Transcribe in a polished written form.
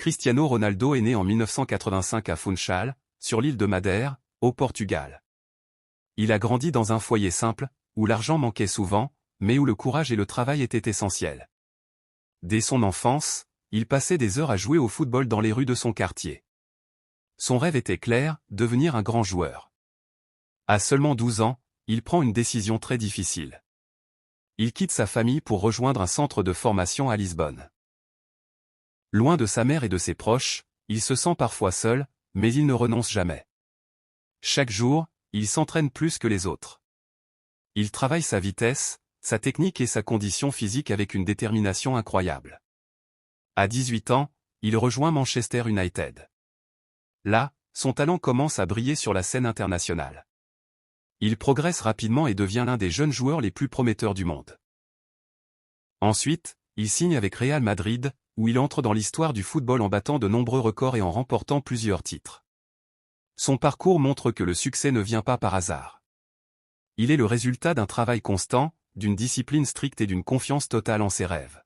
Cristiano Ronaldo est né en 1985 à Funchal, sur l'île de Madère, au Portugal. Il a grandi dans un foyer simple, où l'argent manquait souvent, mais où le courage et le travail étaient essentiels. Dès son enfance, il passait des heures à jouer au football dans les rues de son quartier. Son rêve était clair, devenir un grand joueur. À seulement 12 ans, il prend une décision très difficile. Il quitte sa famille pour rejoindre un centre de formation à Lisbonne. Loin de sa mère et de ses proches, il se sent parfois seul, mais il ne renonce jamais. Chaque jour, il s'entraîne plus que les autres. Il travaille sa vitesse, sa technique et sa condition physique avec une détermination incroyable. À 18 ans, il rejoint Manchester United. Là, son talent commence à briller sur la scène internationale. Il progresse rapidement et devient l'un des jeunes joueurs les plus prometteurs du monde. Ensuite, il signe avec Real Madrid, où il entre dans l'histoire du football en battant de nombreux records et en remportant plusieurs titres. Son parcours montre que le succès ne vient pas par hasard. Il est le résultat d'un travail constant, d'une discipline stricte et d'une confiance totale en ses rêves.